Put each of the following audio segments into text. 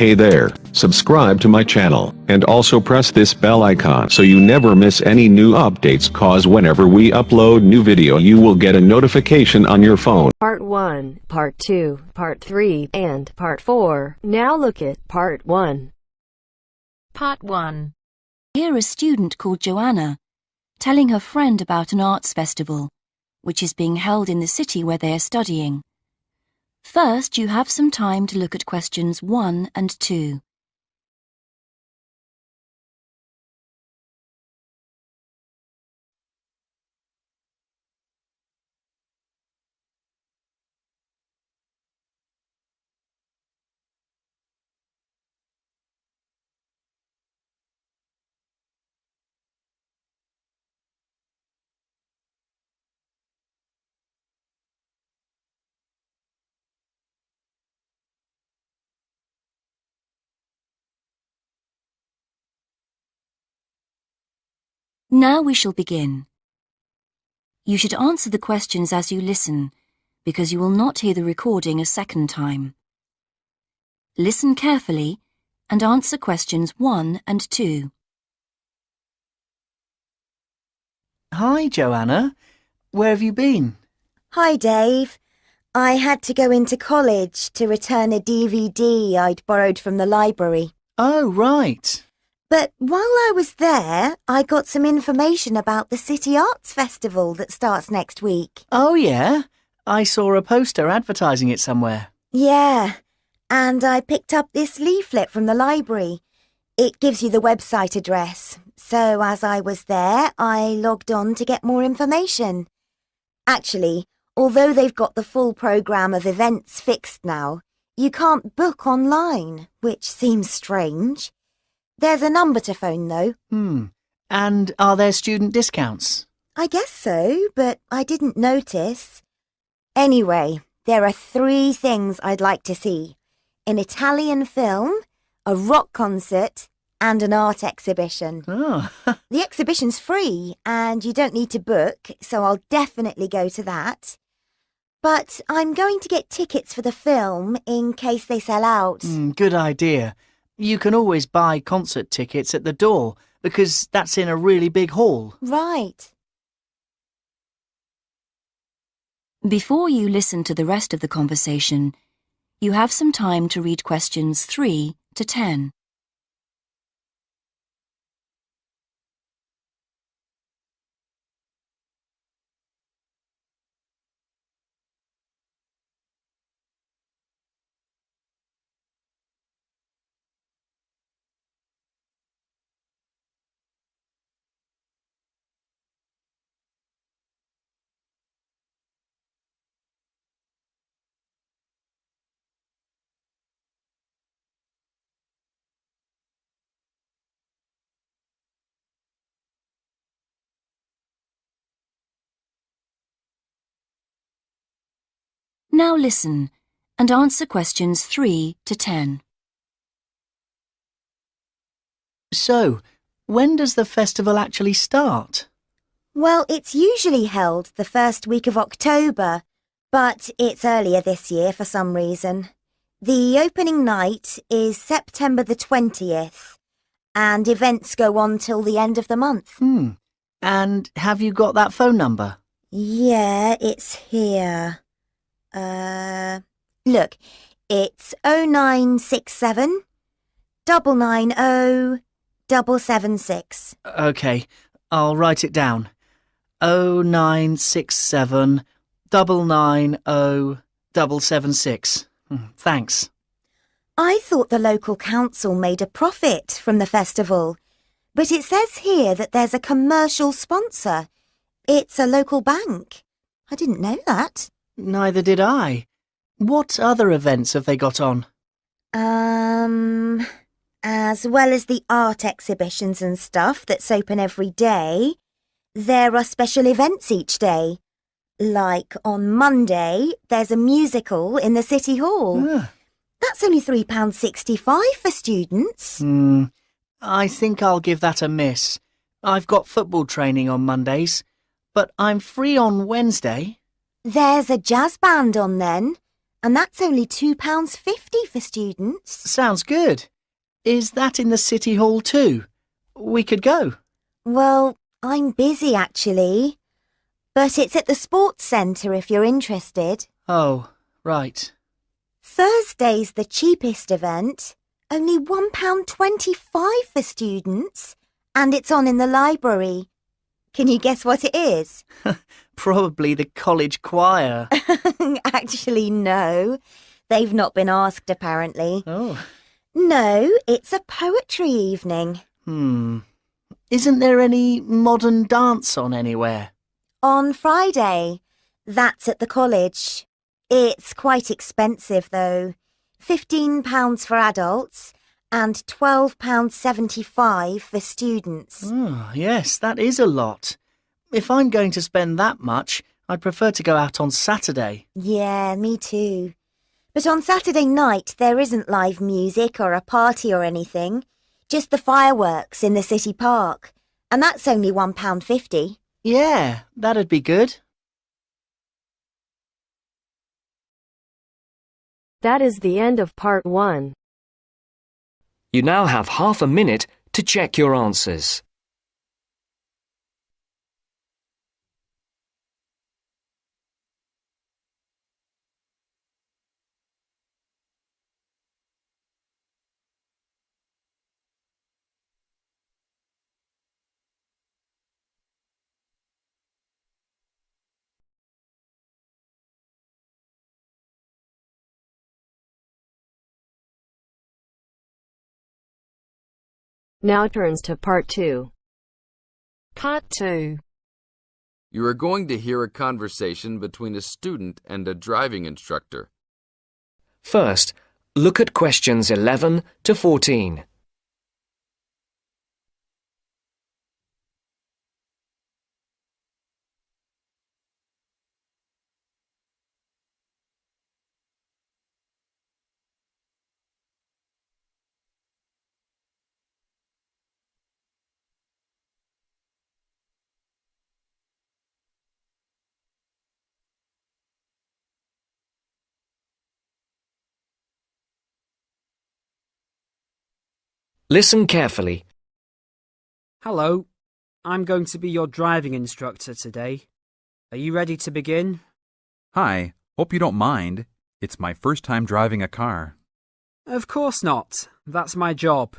Hey there, subscribe to my channel, and also press this bell icon so you never miss any new updates, cause whenever we upload new video you will get a notification on your phone. Part 1, Part 2, Part 3, and Part 4. Now look at Part 1. Part 1. Hear a student called Joanna telling her friend about an arts festival, which is being held in the city where they are studying. First, you have some time to look at questions 1 and 2. Now we shall begin. You should answer the questions as you listen, because you will not hear the recording a second time. Listen carefully and answer questions 1 and 2. Hi, Joanna. Where have you been? Hi, Dave. I had to go into college to return a DVD I'd borrowed from the library. Oh, right. But while I was there, I got some information about the City Arts Festival that starts next week. Oh, yeah? I saw a poster advertising it somewhere. Yeah, and I picked up this leaflet from the library. It gives you the website address. So as I was there, I logged on to get more information. Actually, although they've got the full programme of events fixed now, you can't book online, which seems strange. There's a number to phone, though. And are there student discounts? I guess so, but I didn't notice. Anyway, there are 3 things I'd like to see. An Italian film, a rock concert, and an art exhibition. Oh. The exhibition's free, and you don't need to book, so I'll definitely go to that. But I'm going to get tickets for the film in case they sell out. Good idea. You can always buy concert tickets at the door, because that's in a really big hall. Right. Before you listen to the rest of the conversation, you have some time to read questions 3 to 10. Now listen and answer questions 3 to 10. So, when does the festival actually start? Well, it's usually held the first week of October, but it's earlier this year for some reason. The opening night is September the 20th, and events go on till the end of the month. And have you got that phone number? Yeah, it's here. Look, it's 0967 990 776. OK, I'll write it down. 0967 990 776. Thanks. I thought the local council made a profit from the festival, but it says here that there's a commercial sponsor. It's a local bank. I didn't know that. Neither did I. What other events have they got on? As well as the art exhibitions and stuff that's open every day, there are special events each day. Like on Monday, there's a musical in the City Hall. That's only £3.65 for students. I think I'll give that a miss. I've got football training on Mondays, but I'm free on Wednesday. There's a jazz band on then, and that's only £2.50 for students. Sounds good. Is that in the City Hall too? We could go. Well, I'm busy actually, but it's at the Sports Centre if you're interested. Oh, right. Thursday's the cheapest event, only £1.25 for students, and it's on in the library. Can you guess what it is? Probably the college choir. Actually, no. They've not been asked, apparently. Oh. No, it's a poetry evening. Isn't there any modern dance on anywhere? On Friday. That's at the college. It's quite expensive, though. £15 for adults and £12.75 for students. Oh, yes, that is a lot. If I'm going to spend that much, I'd prefer to go out on Saturday. Yeah, me too. But on Saturday night, there isn't live music or a party or anything. Just the fireworks in the city park. And that's only £1.50. Yeah, that'd be good. That is the end of part 1. You now have half a minute to check your answers. Now turns to part 2. Part 2. You are going to hear a conversation between a student and a driving instructor. First, look at questions 11 to 14. Listen carefully. Hello, I'm going to be your driving instructor today. Are you ready to begin? Hi, hope you don't mind. It's my first time driving a car. Of course not. That's my job.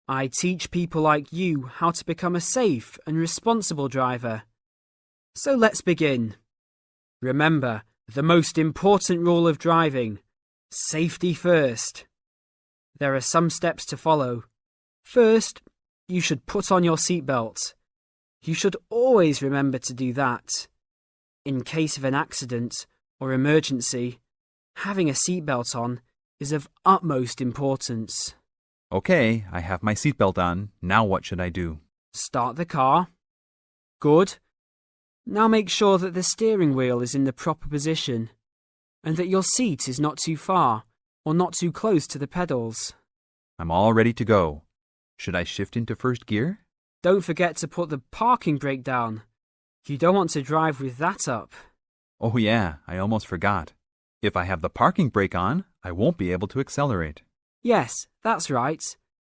I teach people like you how to become a safe and responsible driver. So let's begin. Remember, the most important rule of driving: safety first. There are some steps to follow. First, you should put on your seatbelt. You should always remember to do that. In case of an accident or emergency, having a seatbelt on is of utmost importance. Okay, I have my seatbelt on. Now what should I do? Start the car. Good. Now make sure that the steering wheel is in the proper position and that your seat is not too far or not too close to the pedals. I'm all ready to go. Should I shift into first gear? Don't forget to put the parking brake down. You don't want to drive with that up. Oh yeah, I almost forgot. If I have the parking brake on, I won't be able to accelerate. Yes, that's right.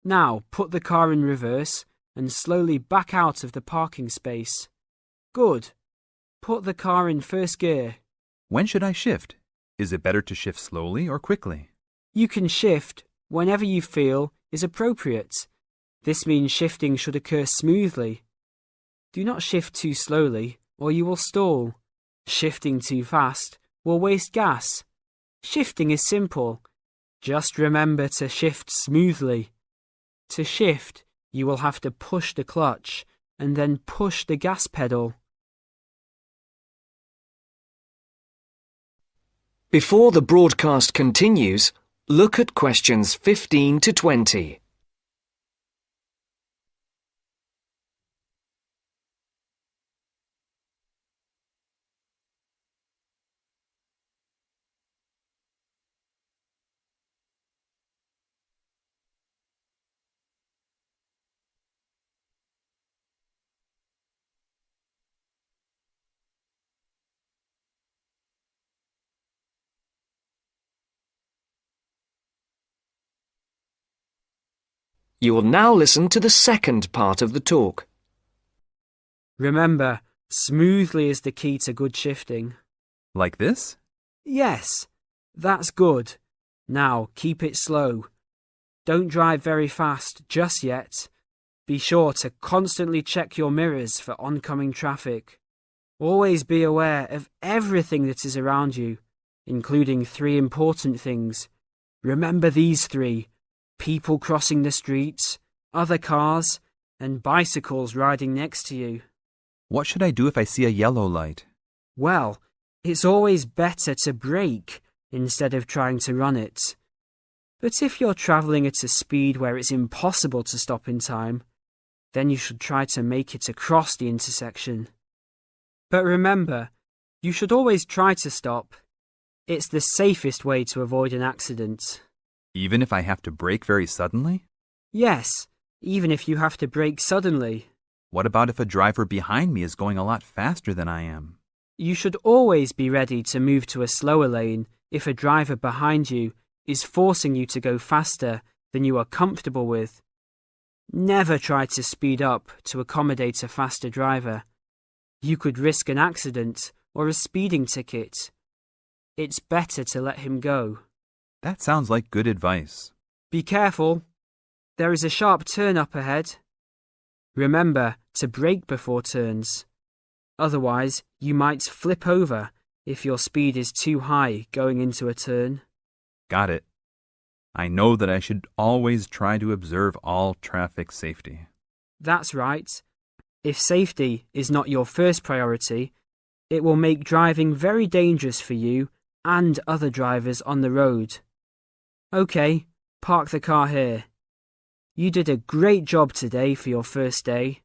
Now put the car in reverse and slowly back out of the parking space. Good. Put the car in first gear. When should I shift? Is it better to shift slowly or quickly? You can shift whenever you feel is appropriate. This means shifting should occur smoothly. Do not shift too slowly or you will stall. Shifting too fast will waste gas. Shifting is simple. Just remember to shift smoothly. To shift, you will have to push the clutch and then push the gas pedal. Before the broadcast continues, look at questions 15 to 20. You will now listen to the second part of the talk. Remember, smoothly is the key to good shifting. Like this? Yes, that's good. Now keep it slow. Don't drive very fast just yet. Be sure to constantly check your mirrors for oncoming traffic. Always be aware of everything that is around you, including 3 important things. Remember these 3: people crossing the streets, other cars, and bicycles riding next to you. What should I do if I see a yellow light? Well, it's always better to brake instead of trying to run it. But if you're travelling at a speed where it's impossible to stop in time, then you should try to make it across the intersection. But remember, you should always try to stop. It's the safest way to avoid an accident. Even if I have to brake very suddenly? Yes, even if you have to brake suddenly. What about if a driver behind me is going a lot faster than I am? You should always be ready to move to a slower lane if a driver behind you is forcing you to go faster than you are comfortable with. Never try to speed up to accommodate a faster driver. You could risk an accident or a speeding ticket. It's better to let him go. That sounds like good advice. Be careful. There is a sharp turn up ahead. Remember to brake before turns. Otherwise, you might flip over if your speed is too high going into a turn. Got it. I know that I should always try to observe all traffic safety. That's right. If safety is not your first priority, it will make driving very dangerous for you and other drivers on the road. Okay, park the car here. You did a great job today for your first day.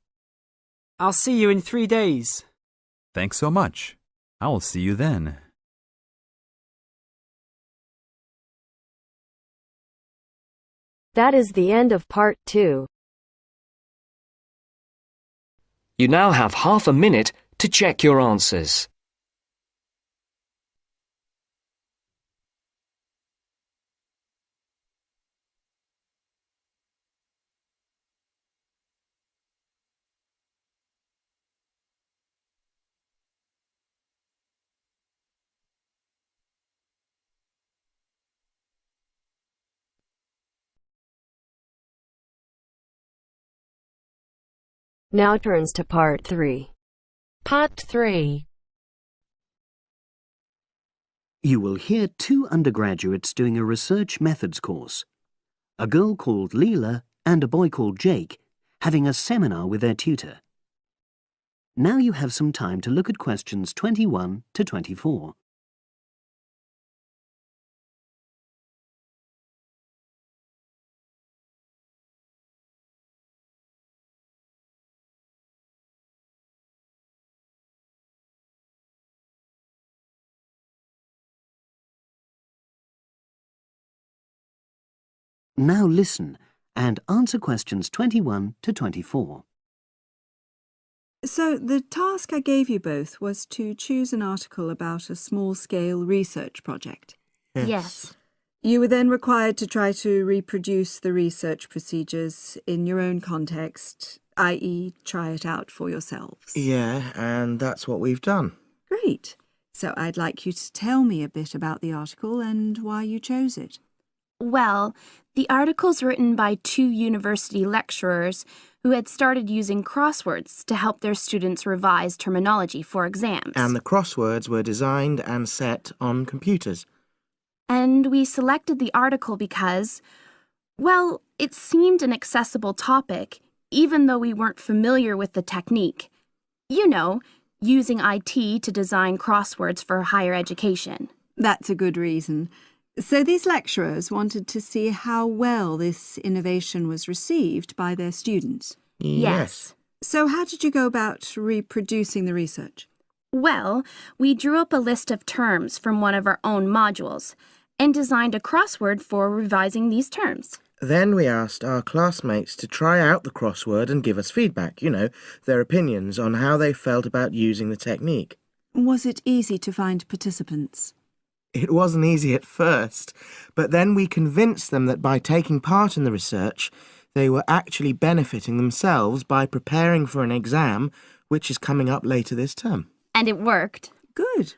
I'll see you in 3 days. Thanks so much. I will see you then. That is the end of part 2. You now have half a minute to check your answers. Now turns to part 3. Part 3. You will hear 2 undergraduates doing a research methods course. A girl called Leela and a boy called Jake having a seminar with their tutor. Now you have some time to look at questions 21 to 24. Now listen and answer questions 21 to 24. So, the task I gave you both was to choose an article about a small-scale research project. Yes. You were then required to try to reproduce the research procedures in your own context, i.e. try it out for yourselves. Yeah, and that's what we've done. Great. So I'd like you to tell me a bit about the article and why you chose it. Well, the article's written by 2 university lecturers who had started using crosswords to help their students revise terminology for exams. And the crosswords were designed and set on computers. And we selected the article because, well, it seemed an accessible topic, even though we weren't familiar with the technique. You know, using IT to design crosswords for higher education. That's a good reason. So these lecturers wanted to see how well this innovation was received by their students. Yes. So how did you go about reproducing the research? Well, we drew up a list of terms from one of our own modules and designed a crossword for revising these terms. Then we asked our classmates to try out the crossword and give us feedback, their opinions on how they felt about using the technique. Was it easy to find participants? It wasn't easy at first, but then we convinced them that by taking part in the research, They were actually benefiting themselves by preparing for an exam which is coming up later this term. And it worked. Good.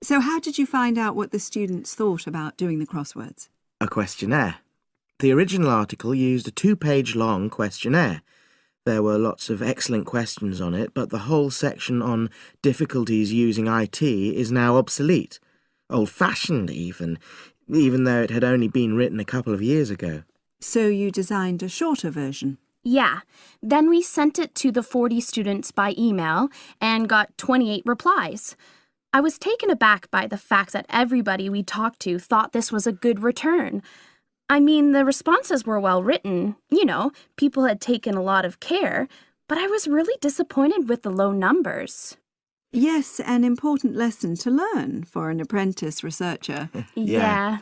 So how did you find out what the students thought about doing the crosswords? A questionnaire. The original article used a 2-page long questionnaire. There were lots of excellent questions on it, but the whole section on difficulties using IT is now obsolete. Old-fashioned even though it had only been written a couple of years ago. So you designed a shorter version? Yeah. Then we sent it to the 40 students by email and got 28 replies. I was taken aback by the fact that everybody we talked to thought this was a good return. I mean, the responses were well written. You know, people had taken a lot of care, but I was really disappointed with the low numbers. Yes, an important lesson to learn for an apprentice researcher. Yeah.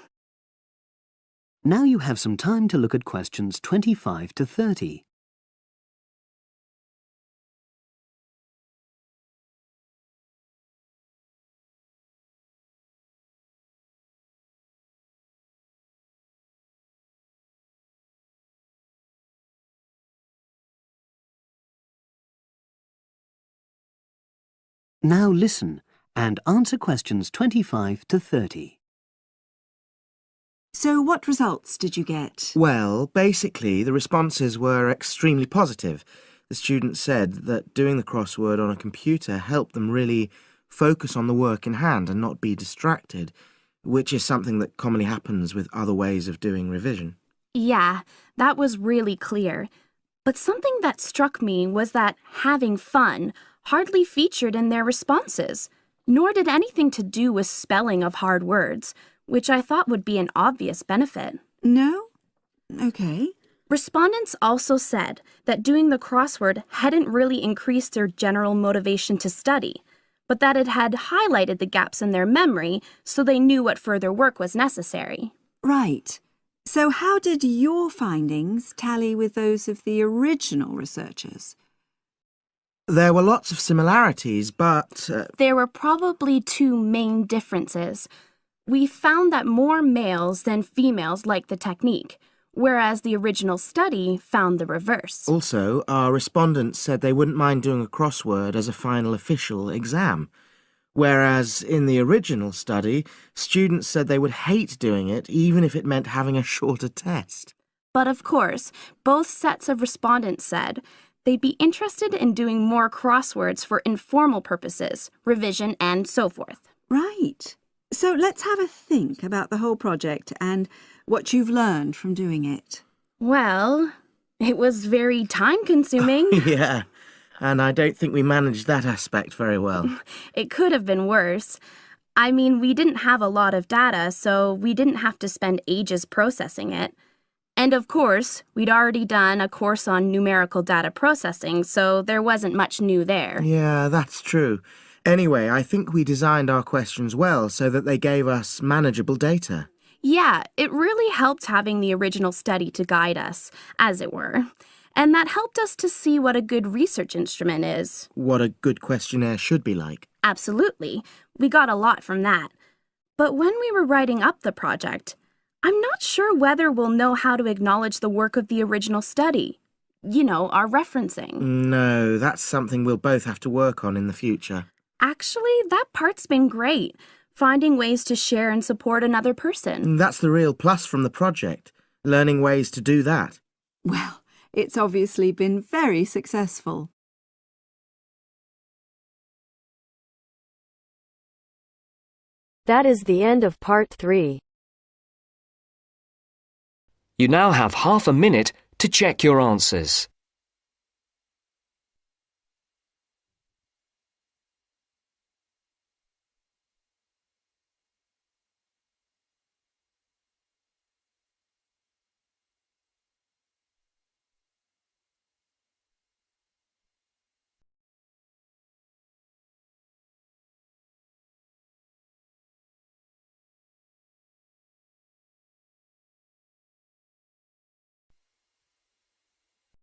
Now you have some time to look at questions 25 to 30. Now listen and answer questions 25 to 30. So what results did you get? Well, basically, the responses were extremely positive. The students said that doing the crossword on a computer helped them really focus on the work in hand and not be distracted, which is something that commonly happens with other ways of doing revision. Yeah, that was really clear. But something that struck me was that having fun hardly featured in their responses, nor did anything to do with spelling of hard words, which I thought would be an obvious benefit. No? Okay. Respondents also said that doing the crossword hadn't really increased their general motivation to study, but that it had highlighted the gaps in their memory so they knew what further work was necessary. Right. So how did your findings tally with those of the original researchers? There were lots of similarities, but... There were probably two main differences. We found that more males than females liked the technique, whereas the original study found the reverse. Also, our respondents said they wouldn't mind doing a crossword as a final official exam, whereas in the original study, students said they would hate doing it even if it meant having a shorter test. But of course, both sets of respondents said they'd be interested in doing more crosswords for informal purposes, revision, and so forth. Right. So let's have a think about the whole project and what you've learned from doing it. Well, it was very time-consuming. Yeah, and I don't think we managed that aspect very well. It could have been worse. I mean, we didn't have a lot of data, so we didn't have to spend ages processing it. And of course, we'd already done a course on numerical data processing, so there wasn't much new there. Yeah, that's true. Anyway, I think we designed our questions well so that they gave us manageable data. Yeah, it really helped having the original study to guide us, as it were. And that helped us to see what a good research instrument is. What a good questionnaire should be like. Absolutely. We got a lot from that. But when we were writing up the project, I'm not sure whether we'll know how to acknowledge the work of the original study. You know, our referencing. No, that's something we'll both have to work on in the future. Actually, that part's been great. Finding ways to share and support another person. That's the real plus from the project. Learning ways to do that. Well, it's obviously been very successful. That is the end of part 3. You now have half a minute to check your answers.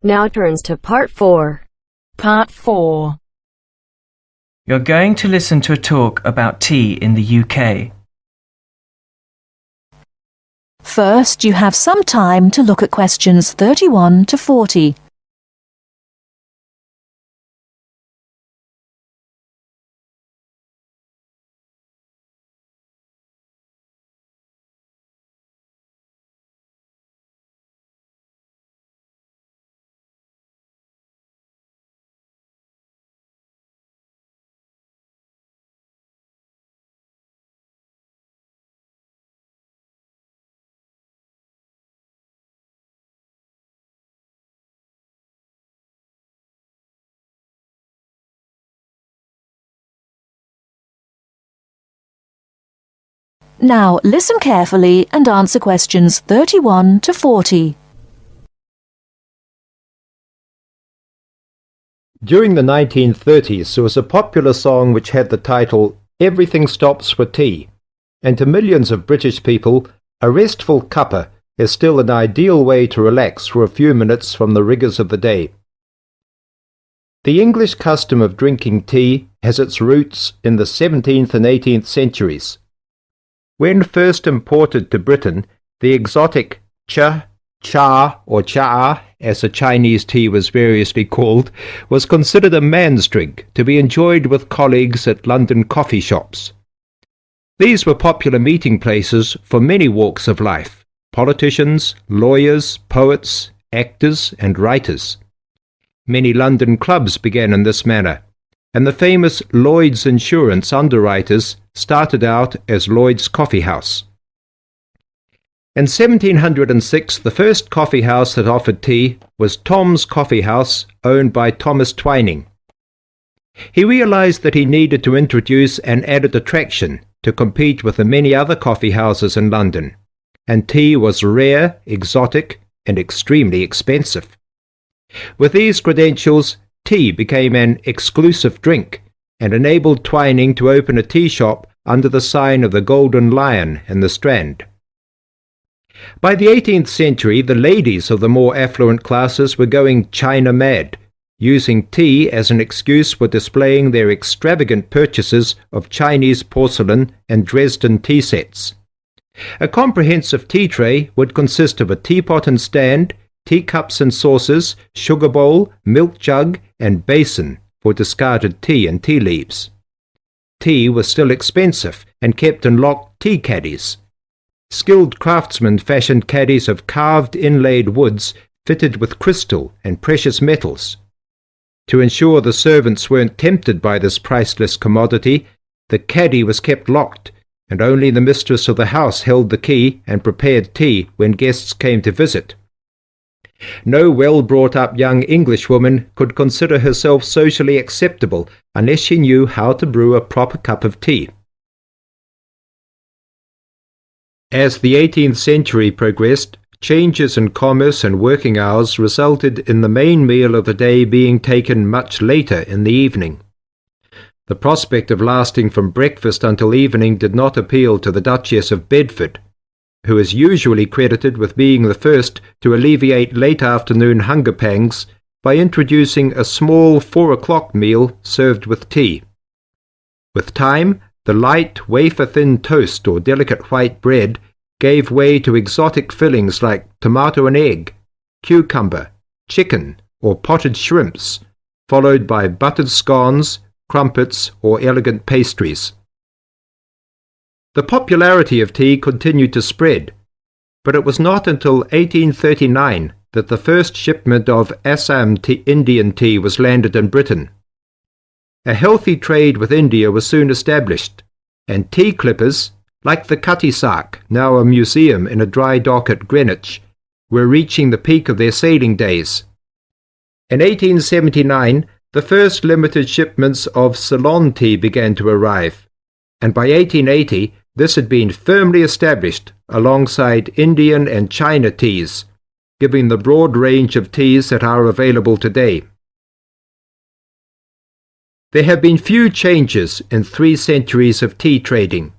Now turns to part 4. Part 4. You're going to listen to a talk about tea in the UK. First, you have some time to look at questions 31 to 40. Now listen carefully and answer questions 31 to 40. During the 1930s, there was a popular song which had the title "Everything Stops for Tea," and to millions of British people, a restful cuppa is still an ideal way to relax for a few minutes from the rigours of the day. The English custom of drinking tea has its roots in the 17th and 18th centuries. When first imported to Britain, the exotic cha, or cha, as the Chinese tea was variously called, was considered a man's drink to be enjoyed with colleagues at London coffee shops. These were popular meeting places for many walks of life: politicians, lawyers, poets, actors, and writers. Many London clubs began in this manner, and the famous Lloyd's Insurance underwriters started out as Lloyd's Coffee House. In 1706, the first coffee house that offered tea was Tom's Coffee House, owned by Thomas Twining. He realized that he needed to introduce an added attraction to compete with the many other coffee houses in London, and tea was rare, exotic, and extremely expensive. With these credentials, tea became an exclusive drink and enabled Twining to open a tea shop under the sign of the Golden Lion in the Strand. By the 18th century, the ladies of the more affluent classes were going China mad, using tea as an excuse for displaying their extravagant purchases of Chinese porcelain and Dresden tea sets. A comprehensive tea tray would consist of a teapot and stand, teacups and saucers, sugar bowl, milk jug, and basin for discarded tea and tea leaves. Tea was still expensive and kept in locked tea caddies. Skilled craftsmen fashioned caddies of carved inlaid woods fitted with crystal and precious metals. To ensure the servants weren't tempted by this priceless commodity, the caddy was kept locked, and only the mistress of the house held the key and prepared tea when guests came to visit. No well-brought-up young Englishwoman could consider herself socially acceptable unless she knew how to brew a proper cup of tea. As the 18th century progressed, changes in commerce and working hours resulted in the main meal of the day being taken much later in the evening. The prospect of lasting from breakfast until evening did not appeal to the Duchess of Bedford, who is usually credited with being the first to alleviate late afternoon hunger pangs by introducing a small 4 o'clock meal served with tea. With time, the light, wafer-thin toast or delicate white bread gave way to exotic fillings like tomato and egg, cucumber, chicken, or potted shrimps, followed by buttered scones, crumpets, or elegant pastries. The popularity of tea continued to spread, but it was not until 1839 that the first shipment of Assam Indian tea was landed in Britain. A healthy trade with India was soon established, and tea clippers, like the Cutty Sark, now a museum in a dry dock at Greenwich, were reaching the peak of their sailing days. In 1879, the first limited shipments of Ceylon tea began to arrive, and by 1880 this had been firmly established alongside Indian and China teas, giving the broad range of teas that are available today. There have been few changes in 3 centuries of tea trading.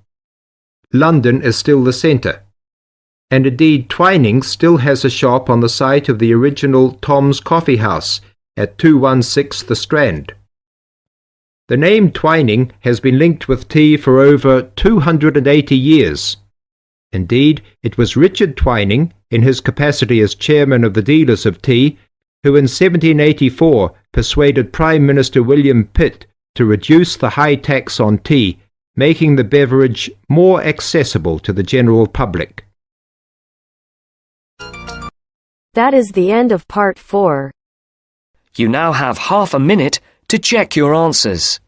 London is still the centre, and indeed Twining still has a shop on the site of the original Tom's Coffee House at 216 The Strand. The name Twining has been linked with tea for over 280 years, Indeed, it was Richard Twining, in his capacity as chairman of the dealers of tea, who in 1784 persuaded Prime Minister William Pitt to reduce the high tax on tea, making the beverage more accessible to the general public. That is the end of part 4. You now have half a minute to check your answers.